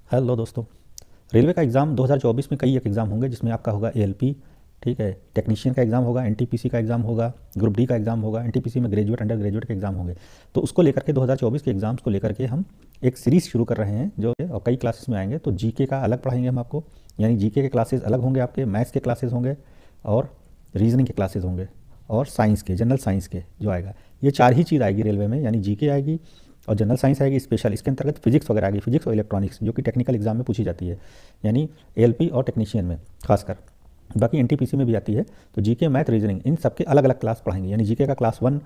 Hello दोस्तों। Railway का exam 2024 में कई एक एग्ज़ाम होंगे जिसमें आपका होगा एएलपी, ठीक है, टेक्नीशियन का एग्ज़ाम होगा, एनटीपीसी का एग्ज़ाम होगा, ग्रुप डी का एग्ज़ाम होगा, एनटीपीसी में ग्रेजुएट अंडर ग्रेजुएट के एग्ज़ाम होंगे। तो उसको लेकर के 2024 के एग्ज़ाम्स को लेकर के हम एक सीरीज़ शुरू कर रहे हैं जो और कई क्लासेस में आएंगे। तो जीके का अलग पढ़ाएंगे हम आपको, यानी जीके के क्लासेस अलग होंगे, आपके मैथ्स के क्लासेस होंगे और रीजनिंग के क्लासेस होंगे और साइंस के, जनरल साइंस के जो आएगा। ये चार ही चीज़ आएगी रेलवे में, यानी जीके आएगी और जनरल साइंस आएगी स्पेशल, इसके अंतर्गत फिजिक्स वगैरह आएगी, फिजिक्स और इलेक्ट्रॉनिक्स जो कि टेक्निकल एग्जाम में पूछी जाती है, यानी एएलपी और टेक्नीशियन में खासकर। बाकी एनटीपीसी में भी आती है। तो जीके, मैथ, रीजनिंग, इन सबके अलग अलग क्लास पढ़ाएंगे, यानी जीके का क्लास 1,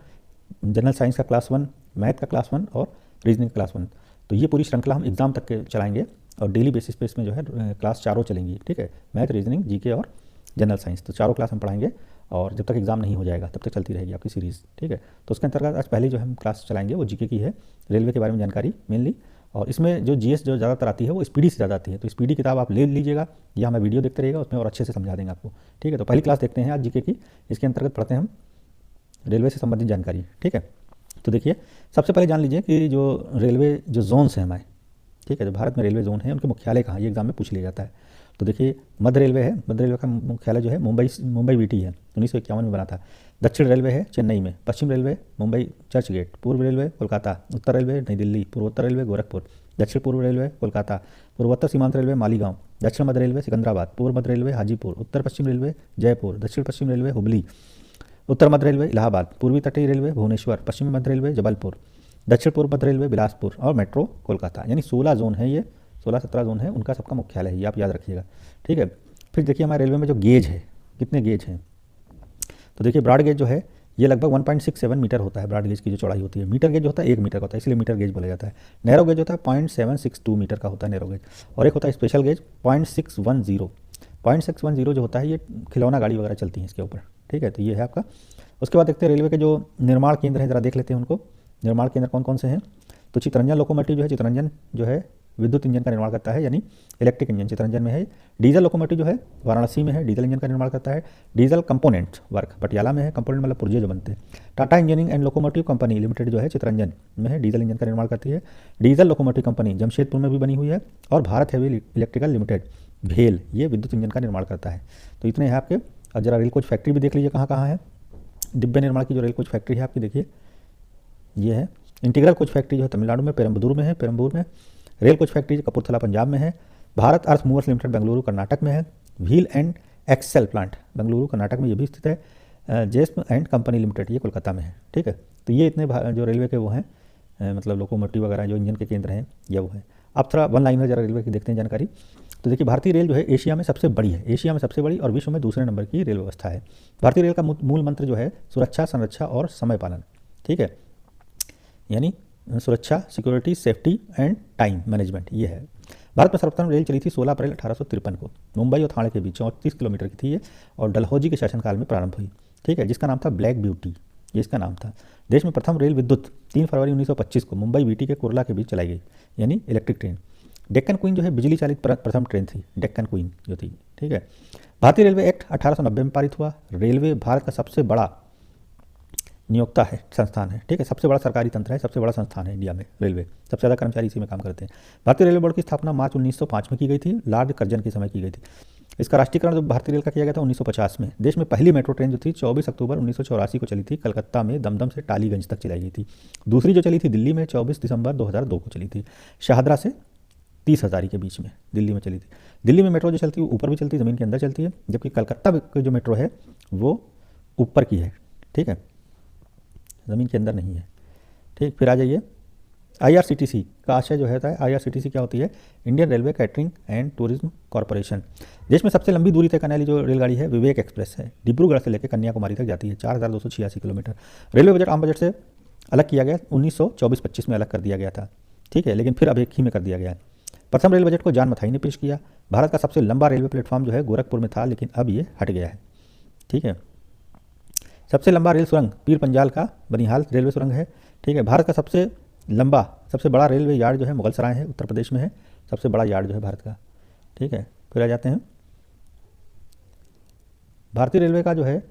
जनरल साइंस का क्लास 1, मैथ का क्लास 1 और रीजनिंग का क्लास 1। तो ये पूरी श्रृंखला हम एग्ज़ाम तक के चलाएंगे और डेली बेसिस पे इसमें जो है क्लास चारों चलेंगी, ठीक है, मैथ, रीजनिंग, जीके और जनरल साइंस। तो चारों क्लास हम पढ़ाएंगे और जब तक एग्ज़ाम नहीं हो जाएगा तब तक चलती रहेगी आपकी सीरीज़, ठीक है। तो उसके अंतर्गत आज पहले जो हम क्लास चलाएंगे वो जीके की है, रेलवे के बारे में जानकारी मेनली। और इसमें जो जीएस जो ज़्यादातर आती है वो स्पीडी से ज़्यादा आती है, तो स्पीडी किताब आप ले लीजिएगा या हमें वीडियो देखते रहिएगा, उसमें और अच्छे से समझा देंगे आपको, ठीक है। तो पहली क्लास देखते हैं आज जीके की। इसके अंतर्गत पढ़ते हैं हम रेलवे से संबंधित जानकारी, ठीक है। तो देखिए, सबसे पहले जान लीजिए कि जो रेलवे जो जोन्स हैं हमारे, ठीक है, जो भारत में रेलवे जोन है उनके मुख्यालय कहाँ, ये एग्जाम में पूछ लिया जाता है। तो देखिए, मध्य रेलवे है, मध्य रेलवे का मुख्यालय जो है मुंबई वीटी है, 1951 में बना था। दक्षिण रेलवे है चेन्नई में, पश्चिम रेलवे मुंबई चर्च गेट, पूर्व रेलवे कोलकाता, उत्तर रेलवे नई दिल्ली, पूर्वोत्तर रेलवे गोरखपुर, दक्षिण पूर्व रेलवे कोलकाता, पूर्वोत्तर सीमांत रेलवे मालीगांव, दक्षिण मध्य रेलवे सिकंदराबाद, पूर्व मध्य रेलवे हाजीपुर, उत्तर पश्चिम रेलवे जयपुर, दक्षिण पश्चिम रेलवे हुबली, उत्तर मध्य रेलवे इलाहाबाद, पूर्वी तटीय रेलवे भुवनेश्वर, पश्चिमी मध्य रेलवे जबलपुर, दक्षिण पूर्व मध्य रेलवे बिलासपुर और मेट्रो कोलकाता। यानी 16 जोन है, ये 16-17 जोन है, उनका सबका मुख्यालय है, ये आप याद रखिएगा, ठीक है। फिर देखिए हमारे रेलवे में जो गेज है, कितने गेज हैं। तो देखिए ब्रॉड गेज जो है ये लगभग 1.67 मीटर होता है, ब्रॉड गेज की जो चौड़ाई होती है। मीटर गेज होता है 1 मीटर का होता है, इसलिए मीटर गेज बोला जाता है। नैरो गेज होता है 0.762 मीटर का होता है नैरो गेज। और एक होता है स्पेशल गेज 0.610 जो होता है, ये खिलौना गाड़ी वगैरह चलती है इसके ऊपर, ठीक है। तो ये है आपका। उसके बाद देखते हैं रेलवे के जो निर्माण केंद्र हैं, ज़रा देख लेते हैं उनको। निर्माण केंद्र कौन कौन से हैं। तो चितरंजन लोकोमोटिव जो है, चितरंजन जो है विद्युत इंजन का निर्माण करता है, यानी इलेक्ट्रिक इंजन चितरंजन में है। डीजल लोकोमोटिव जो है वाराणसी में है, डीजल इंजन का निर्माण करता है। डीजल कंपोनेंट वर्क पटियाला में है, कंपोनेंट मतलब पुर्जे जो बनते हैं। Tata engineering and locomotive company limited जो है चितरंजन में है, डीजल इंजन का निर्माण करती है। डीजल लोकोमोटिव कंपनी जमशेदपुर में भी बनी हुई है। और भारत हैवी इलेक्ट्रिकल लिमिटेड भेल, ये विद्युत इंजन का निर्माण करता है। तो इतने हैं आपके। और जरा रेल कोच फैक्ट्री भी देख लीजिए कहाँ कहाँ है। डिब्बे निर्माण की जो रेल कोच फैक्ट्री है आपकी, देखिए ये है। इंटीग्रल कोच फैक्ट्री जो है तमिलनाडु में पेरम्बदूर में है, पेरम्बूर में। Rail coach factory Kapurthala Punjab में है। Bharat earth movers limited Bengaluru Karnataka में है। Wheel and axle plant Bengaluru Karnataka में ये भी स्थित है। जेस्म एंड कंपनी लिमिटेड ये कोलकाता में है, ठीक है। तो ये इतने जो रेलवे के वो हैं, मतलब लोकोमोटिव वगैरह जो इंजन के केंद्र हैं ये वो है। अब थोड़ा वन लाइनर जरा रेलवे की देखते हैं जानकारी। तो देखिए भारतीय रेल जो है एशिया में सबसे बड़ी है, एशिया में सबसे बड़ी और विश्व में दूसरे नंबर की रेल व्यवस्था है। भारतीय रेल का मूल मंत्र जो है सुरक्षा, संरक्षा और समय पालन, ठीक है, यानी सुरक्षा, security, safety and time management, ये है। भारत में सर्वप्रथम रेल चली थी 16 अप्रैल 1853 को, मुंबई और थाने के बीच 34 किलोमीटर की थी ये, और डलहौजी के शासनकाल में प्रारंभ हुई, ठीक है, जिसका नाम था ब्लैक ब्यूटी, ये इसका नाम था। देश में प्रथम रेल विद्युत 3 फरवरी 1925 को मुंबई वीटी के कुर्ला के बीच चलाई गई, यानी इलेक्ट्रिक ट्रेन। डेक्कन क्वीन जो है बिजली चालित प्रथम ट्रेन थी, डेक्कन क्वीन जो थी, ठीक है। भारतीय रेलवे एक्ट 1890 में पारित हुआ। रेलवे भारत का सबसे बड़ा नियोक्ता है, संस्थान है, ठीक है, सबसे बड़ा सरकारी तंत्र है, सबसे बड़ा संस्थान है इंडिया में रेलवे, सबसे ज़्यादा कर्मचारी इसी में काम करते हैं। भारतीय रेलवे बोर्ड की स्थापना मार्च 1905 में की गई थी, लॉर्ड कर्जन के समय की गई थी। इसका राष्ट्रीयकरण जो भारतीय रेल का किया गया था 1950 में। देश में पहली मेट्रो ट्रेन जो थी 24 अक्टूबर 1984 को चली थी, कलकत्ता में दमदम से टालीगंज तक चलाई गई थी। दूसरी जो चली थी दिल्ली में 24 दिसंबर 2002 को चली थी, शाहदरा से 30 हज़ारी के बीच में दिल्ली में चली थी। दिल्ली में मेट्रो जो चलती है ऊपर भी चलती है, ज़मीन के अंदर चलती है, जबकि कलकत्ता की जो मेट्रो है वो ऊपर की है, ठीक है, ज़मीन के अंदर नहीं है, ठीक। फिर आ जाइए आईआरसीटीसी का आशय जो है, आईआरसीटीसी क्या होती है, Indian railway catering and tourism corporation. देश में सबसे लंबी दूरी तय करने वाली जो रेलगाड़ी है विवेक एक्सप्रेस है, डिब्रूगढ़ से लेकर कन्याकुमारी तक जाती है, 4286 किलोमीटर। रेलवे बजट आम बजट से अलग किया गया, 1924-25 में अलग कर दिया गया था, ठीक है, लेकिन फिर अब एक ही में कर दिया गया है। प्रथम रेल बजट को जॉन मथाई ने पेश किया। भारत का सबसे लंबा रेलवे प्लेटफॉर्म जो है गोरखपुर में था, लेकिन अब ये हट गया है, ठीक है। सबसे लंबा रेल सुरंग पीर पंजाल का बनिहाल रेलवे सुरंग है, ठीक है। भारत का सबसे लंबा, सबसे बड़ा रेलवे यार्ड जो है मुगल सराय है, उत्तर प्रदेश में है, सबसे बड़ा यार्ड जो है भारत का, ठीक है। फिर आ जाते हैं भारतीय रेलवे का जो है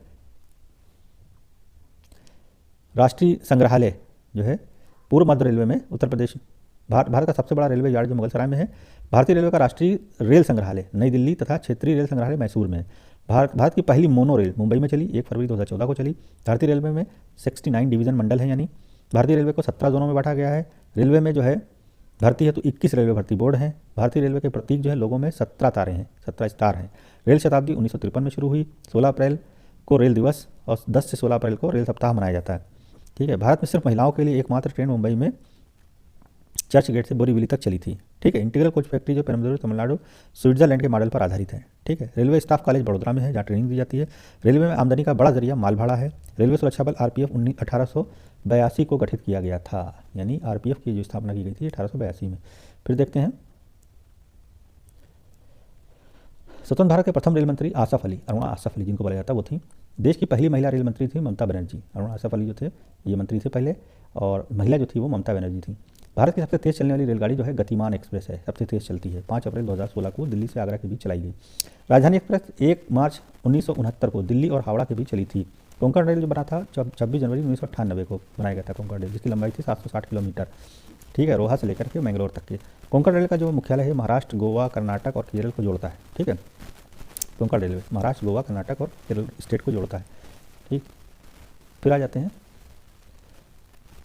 राष्ट्रीय संग्रहालय जो है पूर्व मध्य रेलवे में उत्तर प्रदेश भारत का सबसे बड़ा रेलवे यार्ड जो मुगलसराय में है। भारतीय रेलवे का राष्ट्रीय रेल संग्रहालय नई दिल्ली तथा क्षेत्रीय रेल संग्रहालय मैसूर में है। भारत की पहली मोनो रेल मुंबई में चली 1 फरवरी 2014 को चली। भारतीय रेलवे में 69 डिवीज़न मंडल है, यानी भारतीय रेलवे को 17 जोनों में बांटा गया है। रेलवे में जो है भर्ती है तो 21 रेलवे भर्ती बोर्ड हैं। भारतीय रेलवे के प्रतीक जो है लोगों में 17 तारे हैं, 17 स्टार हैं। रेल शताब्दी 1953 में शुरू हुई। 16 अप्रैल को रेल दिवस और 10 से 16 अप्रैल को रेल सप्ताह मनाया जाता है। ठीक है, भारत में सिर्फ महिलाओं के लिए एकमात्र ट्रेन मुंबई में चर्च गेट से बोरीवली तक चली थी। ठीक है, इंटीग्रल कोच फैक्ट्री जो पेरम्बलूर तमिलनाडु स्विट्जरलैंड के मॉडल पर आधारित है। ठीक है, रेलवे स्टाफ कॉलेज बड़ोदरा में है जहाँ ट्रेनिंग दी जाती है। रेलवे में आमदनी का बड़ा जरिया माल भाड़ा है। रेलवे सुरक्षा बल आरपीएफ 1882 को गठित किया गया था, यानी आरपीएफ की जो स्थापना की गई थी 1882 में। फिर देखते हैं स्वतंत्र भारत के प्रथम रेल मंत्री आसफ अली, अरुणा आसफ अली जिनको बोला जाता है, वो थी। देश की पहली महिला रेल मंत्री थी ममता बनर्जी। अरुणा आसफ अली जो थे ये मंत्री थे पहले, और महिला जो थी वो ममता बनर्जी थी। भारत की सबसे तेज़ चलने वाली रेलगाड़ी जो है गतिमान एक्सप्रेस है, सबसे तेज़ चलती है। 5 अप्रैल 2016 को दिल्ली से आगरा के बीच चलाई गई। राजधानी एक्सप्रेस 1 मार्च 1969 को दिल्ली और हावड़ा के बीच चली थी। कोंकण रेल जो बना था 26 जनवरी 1998 को बनाया गया था कोंकण रेल, जिसकी लंबाई थी 760 किलोमीटर। ठीक है, रोहा से लेकर के मैंगलोर तक के। कोंकण रेल का जो मुख्यालय है महाराष्ट्र, गोवा, कर्नाटक और केरल को जोड़ता है। ठीक है, कोंकण रेलवे महाराष्ट्र, गोवा, कर्नाटक और केरल स्टेट को जोड़ता है। ठीक, फिर आ जाते हैं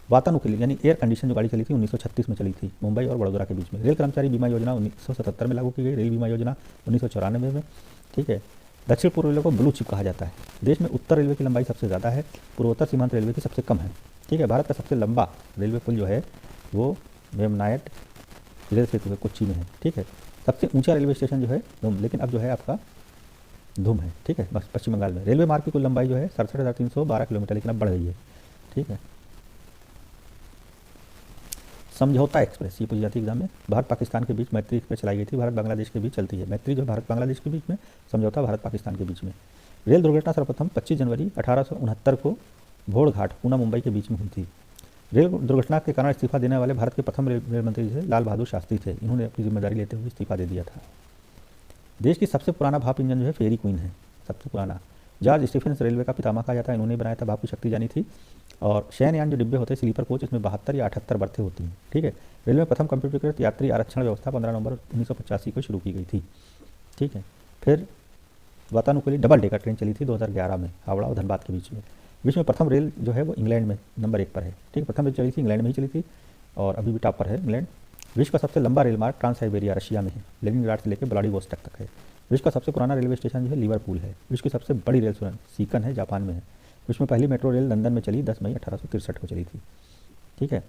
वातानुकूलित यानी एयर कंडीशन जो गाड़ी चली थी 1936 में चली थी मुंबई और बड़ोदरा के बीच में। रेल कर्मचारी बीमा योजना 1977 में लागू की गई। रेल बीमा योजना 1994 में। ठीक है, दक्षिण पूर्व रेलवे को ब्लू चिप कहा जाता है। देश में उत्तर रेलवे की लंबाई सबसे ज़्यादा है, पूर्वोत्तर सीमांत रेलवे की सबसे कम है। ठीक है, भारत का सबसे लंबा रेलवे पुल जो है वो वेमनायट रेल सेतु है, कोच्चि में है। ठीक है, सबसे ऊंचा रेलवे स्टेशन जो है धूम, लेकिन अब जो है आपका धूम है। ठीक है, पश्चिम बंगाल में। रेलवे मार्ग की कुल लंबाई जो है 67,312 किलोमीटर, लेकिन अब बढ़ गई है। ठीक है, समझौता एक्सप्रेस ये पूछी जाती है एग्जाम में। भारत पाकिस्तान के बीच मैत्री एक्सप्रेस चलाई गई थी, भारत बांग्लादेश के बीच चलती है। मैत्री जो भारत बांग्लादेश के बीच में, समझौता भारत पाकिस्तान के बीच में। रेल दुर्घटना सर्वप्रथम 25 जनवरी 1869 को भोरघाट पूना मुंबई के बीच में हुई थी। रेल दुर्घटना के कारण इस्तीफा देने वाले भारत के प्रथम रेल मंत्री थे लाल बहादुर शास्त्री थे। इन्होंने अपनी जिम्मेदारी लेते हुए इस्तीफा दे दिया था। देश की सबसे पुराना भाप इंजन जो है फेरी क्वीन है, सबसे पुराना। जॉर्ज स्टीफेंस रेलवे का पितामह कहा जाता है, इन्होंने बनाया था, भाप की शक्ति जानी थी। और शयनयान जो डिब्बे होते हैं स्लीपर कोच, इसमें 72 या 78 बर्थें होती हैं। ठीक है, रेलवे में प्रथम कंप्यूटरीकृत यात्री आरक्षण व्यवस्था 15 नवंबर 1985 को शुरू की गई थी। ठीक है, फिर वातानुकूलित डबल डेकर ट्रेन चली थी 2011 में हावड़ा और धनबाद के बीच में। विश्व में प्रथम रेल जो है वो इंग्लैंड में नंबर 1 पर है। ठीक है, प्रथम रेल चली थी इंग्लैंड में ही चली थी और अभी भी टॉप पर है इंग्लैंड। विश्व का सबसे लंबा रेल मार्ग ट्रांस साइबेरिया रशिया में है, लेनिनग्राड से लेकर व्लादिवोस्टोक तक है। विश्व का सबसे पुराना रेलवे स्टेशन जो है लिवरपूल है। विश्व की सबसे बड़ी रेल सुरंग सीकन है, जापान में है। विश्व में पहली मेट्रो रेल लंदन में चली 10 मई 1863 को चली थी। ठीक है,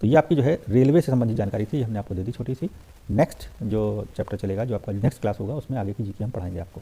तो ये आपकी जो है रेलवे से संबंधित जानकारी थी, हमने आपको दे दी छोटी सी। नेक्स्ट जो चैप्टर चलेगा, जो आपका नेक्स्ट क्लास होगा, उसमें आगे की जीके हम पढ़ाएंगे आपको।